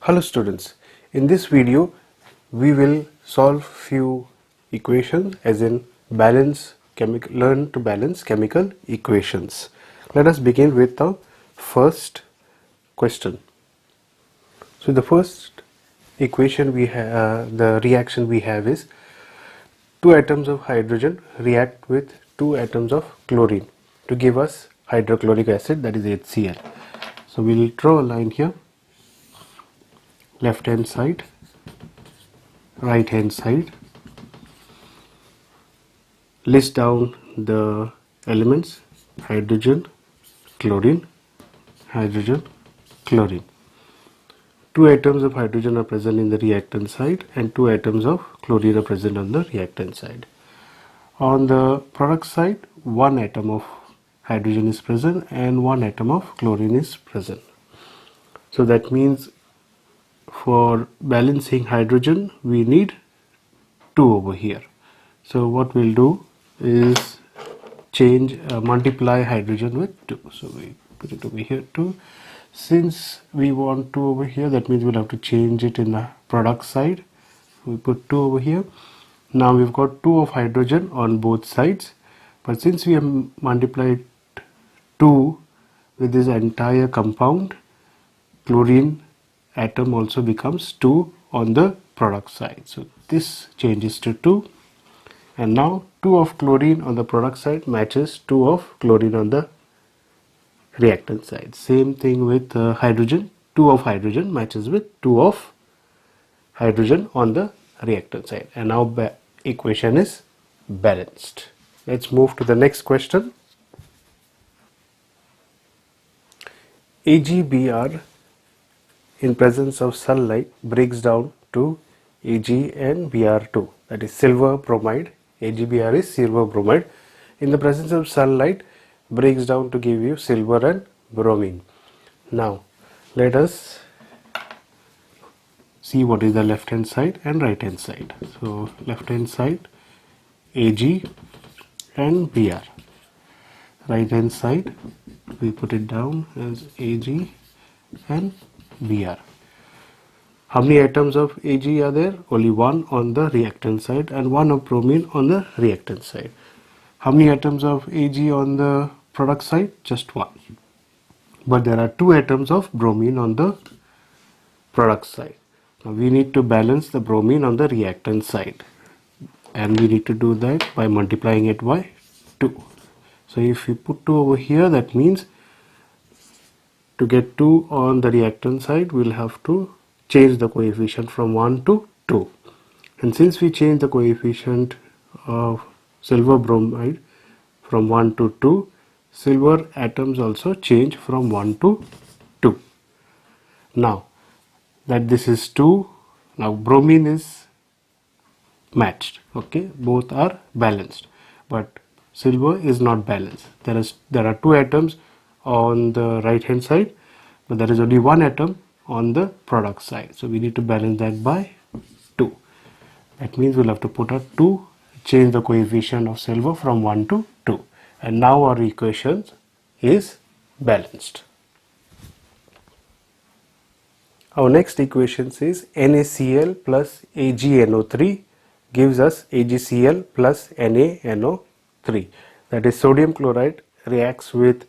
Hello students, in this video we will solve few equations as in learn to balance chemical equations. Let us begin with the first question. So the first equation the reaction we have is two atoms of hydrogen react with two atoms of chlorine to give us hydrochloric acid, that is HCl. So we will draw a line here, left hand side, right hand side, list down the elements: hydrogen, chlorine, hydrogen, chlorine. Two atoms of hydrogen are present in the reactant side and two atoms of chlorine are present on the reactant side. On the product side, one atom of hydrogen is present and one atom of chlorine is present. So that means for balancing hydrogen we need 2 over here. So what we'll do is multiply hydrogen with 2. So we put it over here 2. Since we want 2 over here, that means we'll have to change it in the product side. We put 2 over here. Now we've got 2 of hydrogen on both sides, but since we have multiplied 2 with this entire compound, chlorine atom also becomes 2 on the product side. So this changes to 2, and now 2 of chlorine on the product side matches 2 of chlorine on the reactant side. Same thing with hydrogen, 2 of hydrogen matches with 2 of hydrogen on the reactant side, and now equation is balanced. Let's move to the next question. AgBr in presence of sunlight breaks down to Ag and Br2, that is silver bromide. AgBr is silver bromide. In the presence of sunlight breaks down to give you silver and bromine. Now let us see what is the left hand side and right hand side. So left hand side Ag and Br, right hand side we put it down as Ag and Br. How many atoms of Ag are there? Only one on the reactant side and one of bromine on the reactant side. How many atoms of Ag on the product side? Just one. But there are two atoms of bromine on the product side. Now we need to balance the bromine on the reactant side, and we need to do that by multiplying it by 2. So if we put 2 over here, that means to get 2 on the reactant side we'll have to change the coefficient from 1 to 2, and since we change the coefficient of silver bromide from 1 to 2, silver atoms also change from 1 to 2. Now that this is 2, now bromine is matched, okay, both are balanced, but silver is not balanced. There are two atoms on the right hand side, but there is only one atom on the product side, so we need to balance that by 2. That means we'll have to put a 2, change the coefficient of silver from 1 to 2, and now our equation is balanced. Our next equation is NaCl plus AgNO3 gives us AgCl plus NaNO3, that is sodium chloride reacts with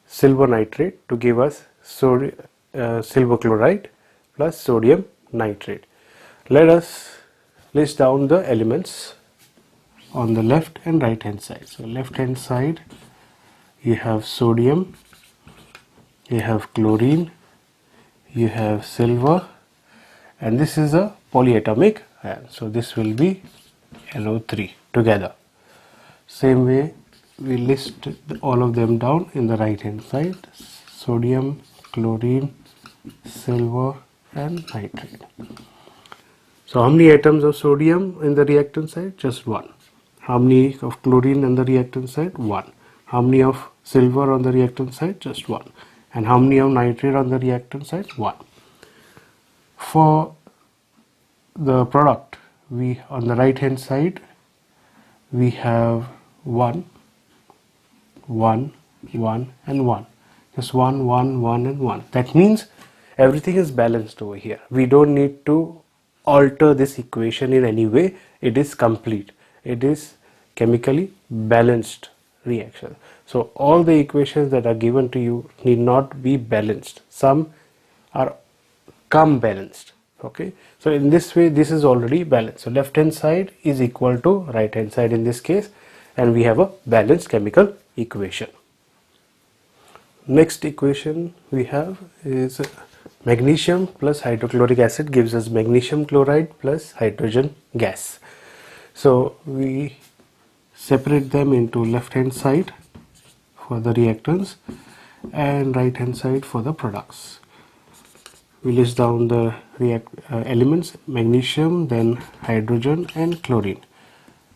silver nitrate to give us silver chloride plus sodium nitrate. Let us list down the elements on the left and right hand side. So left hand side you have sodium, you have chlorine, you have silver, and this is a polyatomic ion, so this will be NO3 together. Same way we list all of them down in the right hand side: sodium, chlorine, silver and nitrate. So how many atoms of sodium in the reactant side? Just one. How many of chlorine on the reactant side? One. How many of silver on the reactant side? Just one. And how many of nitrate on the reactant side? 1. For the product, we on the right hand side we have 1, 1, 1 and 1. Just 1, 1, 1 and 1. That means everything is balanced over here. We don't need to alter this equation in any way. It is complete. It is chemically balanced reaction. So all the equations that are given to you need not be balanced. Some are come balanced. Okay, so in this way this is already balanced. So left hand side is equal to right hand side in this case, and we have a balanced chemical equation. Next equation we have is magnesium plus hydrochloric acid gives us magnesium chloride plus hydrogen gas. So we separate them into left hand side for the reactants and right hand side for the products. We list down the elements: magnesium, then hydrogen and chlorine.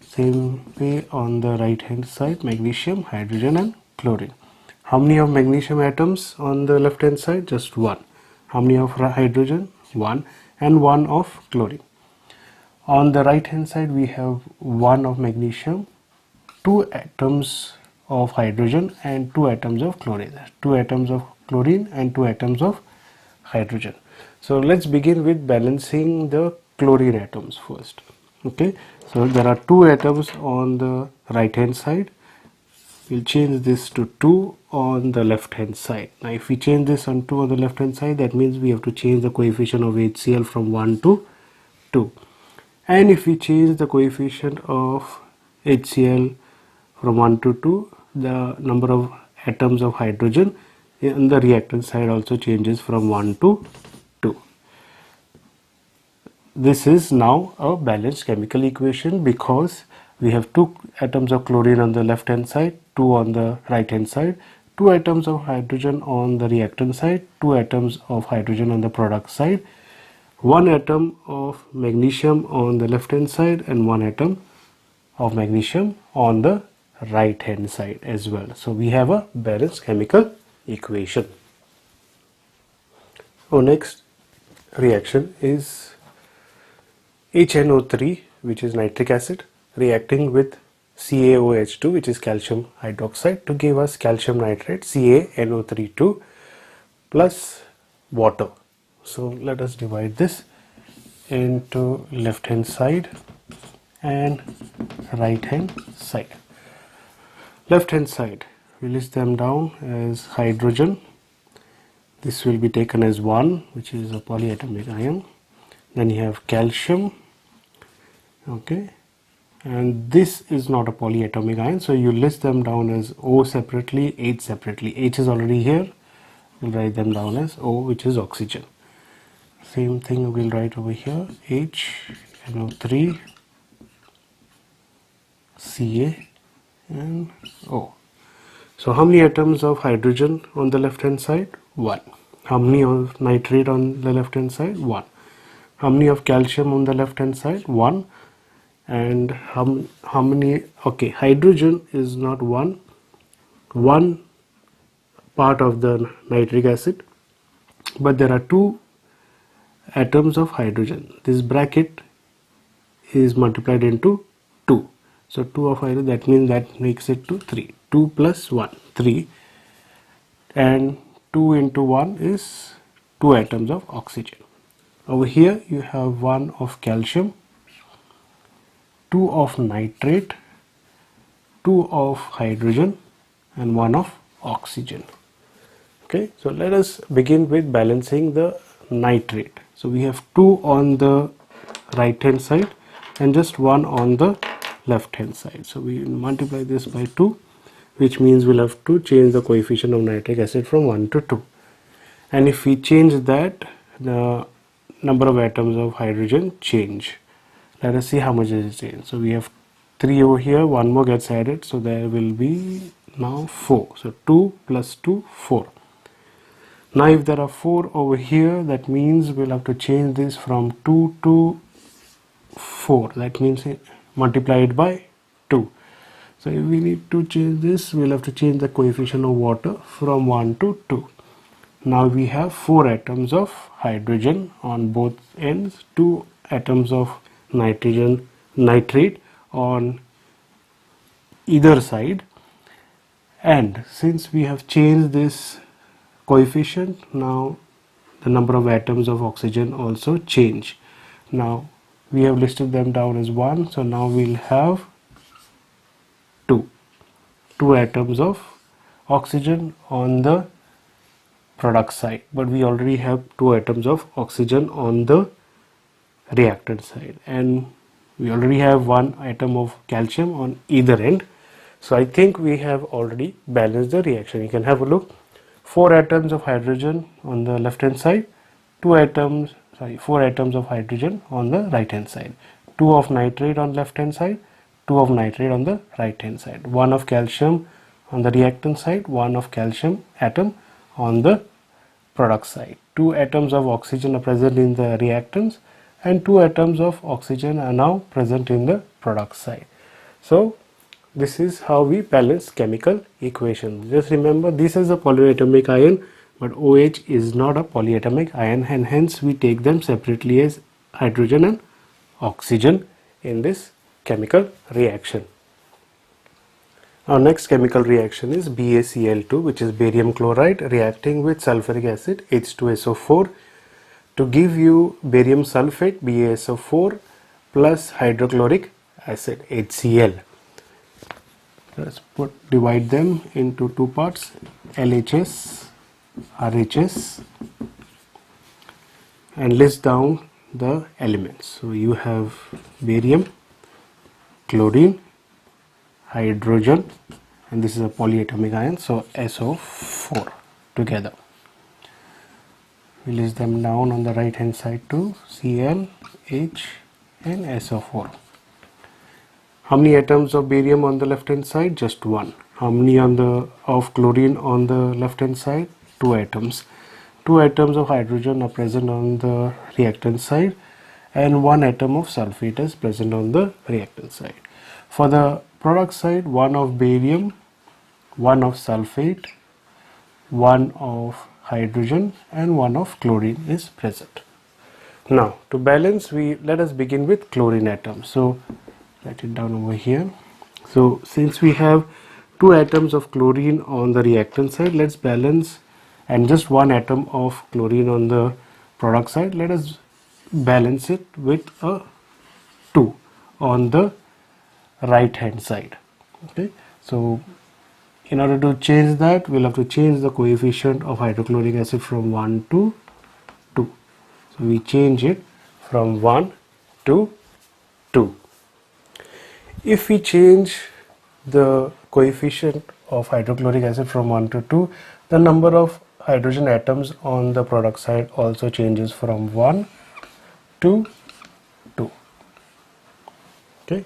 Same way on the right hand side, magnesium, hydrogen and chlorine. How many of magnesium atoms on the left hand side? Just one. How many of hydrogen? One. And one of chlorine. On the right hand side we have one of magnesium, two atoms of hydrogen and two atoms of chlorine. Two atoms of chlorine and two atoms of hydrogen. So let's begin with balancing the chlorine atoms first. Okay, so there are two atoms on the right hand side. We'll change this to 2 on the left hand side. Now if we change this on 2 on the left hand side, that means we have to change the coefficient of HCl from 1 to 2. And if we change the coefficient of HCl from 1 to 2, the number of atoms of hydrogen in the reactant side also changes from 1 to 2. This is now a balanced chemical equation because we have two atoms of chlorine on the left hand side, two on the right hand side, two atoms of hydrogen on the reactant side, two atoms of hydrogen on the product side, one atom of magnesium on the left hand side and one atom of magnesium on the right hand side as well. So we have a balanced chemical equation. Our next reaction is HNO3, which is nitric acid, reacting with CaOH2, which is calcium hydroxide, to give us calcium nitrate CaNO32 plus water. So let us divide this into left hand side and right hand side. Left hand side, we list them down as hydrogen. This will be taken as 1, which is a polyatomic ion. Then you have calcium, okay, and this is not a polyatomic ion, so you list them down as O separately, H separately. H is already here, we'll write them down as O, which is oxygen. Same thing we'll write over here, H, NO3, Ca and O. So how many atoms of hydrogen on the left hand side? 1. How many of nitrate on the left hand side? 1. How many of calcium on the left hand side? 1. And how many, okay, hydrogen is not one part of the nitric acid, but there are two atoms of hydrogen. This bracket is multiplied into 2. So 2 of hydrogen, that means that makes it to 3. 2 plus 1, 3. And 2 into 1 is 2 atoms of oxygen. Over here you have 1 of calcium, 2 of nitrate, 2 of hydrogen and 1 of oxygen. Okay, so let us begin with balancing the nitrate. So we have 2 on the right hand side and just 1 on the left hand side. So we multiply this by 2, which means we'll have to change the coefficient of nitric acid from 1 to 2. And if we change that, the number of atoms of hydrogen change. Let us see how much is it changed. So we have 3 over here, 1 more gets added, so there will be now 4. So 2 plus 2, 4. Now if there are 4 over here, that means we'll have to change this from 2 to 4. That means multiply it by 2. So if we need to change this, we'll have to change the coefficient of water from 1 to 2. Now we have 4 atoms of hydrogen on both ends, 2 atoms of nitrate on either side, and since we have changed this coefficient, now the number of atoms of oxygen also change. Now we have listed them down as 1, so now we'll have 2 atoms of oxygen on the product side, but we already have 2 atoms of oxygen on the reactant side, and we already have 1 atom of calcium on either end. So I think we have already balanced the reaction. You can have a look. 4 atoms of hydrogen on the left hand side, 4 atoms of hydrogen on the right hand side, 2 of nitrate on left hand side, 2 of nitrate on the right hand side, 1 of calcium on the reactant side, 1 of calcium atom on the product side. 2 atoms of oxygen are present in the reactants and 2 atoms of oxygen are now present in the product side. So this is how we balance chemical equations. Just remember, this is a polyatomic ion, but OH is not a polyatomic ion, and hence we take them separately as hydrogen and oxygen in this chemical reaction. Our next chemical reaction is BaCl2, which is barium chloride reacting with sulfuric acid H2SO4 to give you barium sulfate BaSO4 plus hydrochloric acid HCl. Let's divide them into 2 parts, LHS, RHS, and list down the elements. So you have barium, chlorine, hydrogen, and this is a polyatomic ion, so SO4 together. We list them down on the right hand side too, Cl, H and SO4. How many atoms of barium on the left hand side? Just 1. How many of chlorine on the left hand side? 2 atoms. 2 atoms of hydrogen are present on the reactant side and 1 atom of sulfate is present on the reactant side. For the product side, 1 of barium, 1 of sulfate, 1 of hydrogen and 1 of chlorine is present. Now to balance, let us begin with chlorine atom. So write it down over here. So since we have 2 atoms of chlorine on the reactant side, let's balance, and just 1 atom of chlorine on the product side, let us balance it with a 2 on the right hand side. Okay, so in order to change that, we'll have to change the coefficient of hydrochloric acid from 1 to 2. So we change it from 1 to 2. If we change the coefficient of hydrochloric acid from 1 to 2, the number of hydrogen atoms on the product side also changes from 1 to 2. Okay.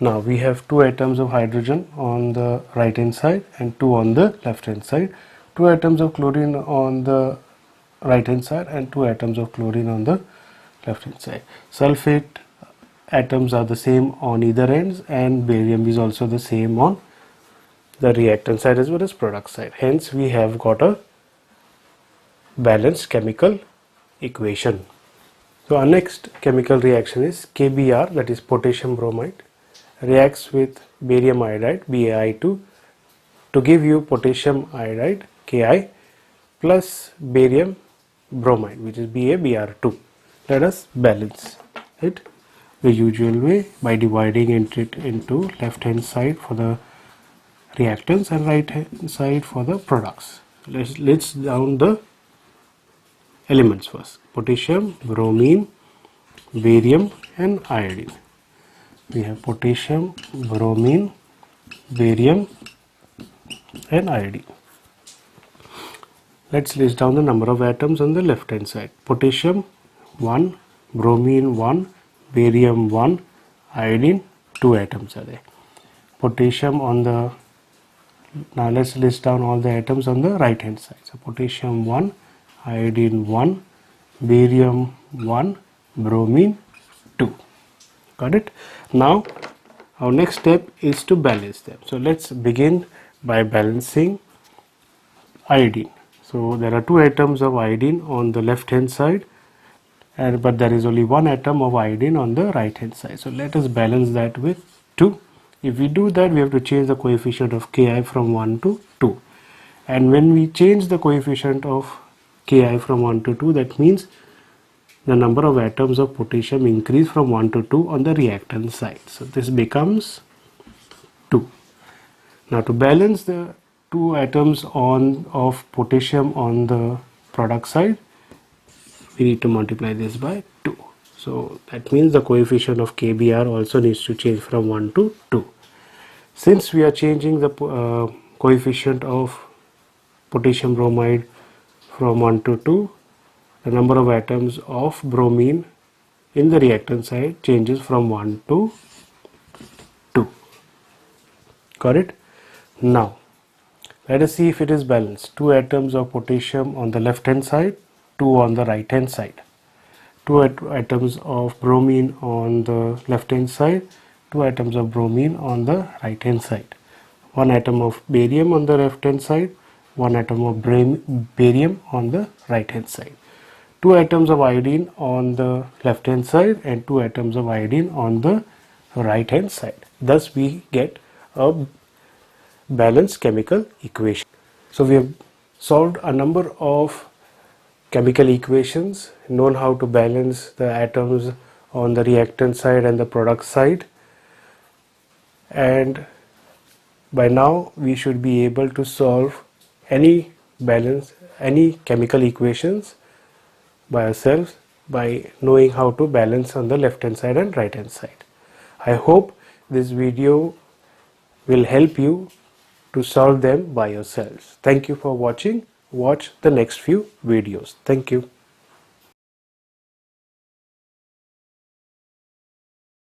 Now we have 2 atoms of hydrogen on the right hand side and 2 on the left hand side, 2 atoms of chlorine on the right hand side and 2 atoms of chlorine on the left hand side. Sulfate atoms are the same on either ends and barium is also the same on the reactant side as well as product side. Hence we have got a balanced chemical equation. So our next chemical reaction is KBr, that is potassium bromide, reacts with barium iodide BaI2 to give you potassium iodide Ki plus barium bromide, which is BaBr2. Let us balance it the usual way by dividing it into left hand side for the reactants and right hand side for the products. Let's list down the elements first: potassium, bromine, barium and iodine. We have potassium, bromine, barium and iodine. Let's list down the number of atoms on the left hand side. Potassium 1, bromine 1, barium 1, iodine 2 atoms are there. Potassium on the, now let's list down all the atoms on the right hand side. So potassium 1, iodine 1, barium 1, bromine 2. Got it? Now our next step is to balance them. So let's begin by balancing iodine. So there are 2 atoms of iodine on the left hand side, but there is only 1 atom of iodine on the right hand side. So let us balance that with 2. If we do that, we have to change the coefficient of Ki from 1 to 2. And when we change the coefficient of Ki from 1 to 2, that means the number of atoms of potassium increase from 1 to 2 on the reactant side. So this becomes 2. Now to balance the 2 atoms of potassium on the product side, we need to multiply this by 2. So that means the coefficient of KBr also needs to change from 1 to 2. Since we are changing the coefficient of potassium bromide from 1 to 2, the number of atoms of bromine in the reactant side changes from 1 to 2. Got it? Now let us see if it is balanced. 2 atoms of potassium on the left hand side, 2 on the right hand side. 2 atoms of bromine on the left hand side, 2 atoms of bromine on the right hand side. 1 atom of barium on the left hand side, 1 atom of barium on the right hand side. 2 atoms of iodine on the left hand side and 2 atoms of iodine on the right hand side. Thus we get a balanced chemical equation. So we have solved a number of chemical equations, known how to balance the atoms on the reactant side and the product side, and by now we should be able to solve any chemical equations by ourselves by knowing how to balance on the left hand side and right hand side. I hope this video will help you to solve them by yourselves. Thank you for watching. Watch the next few videos. Thank you.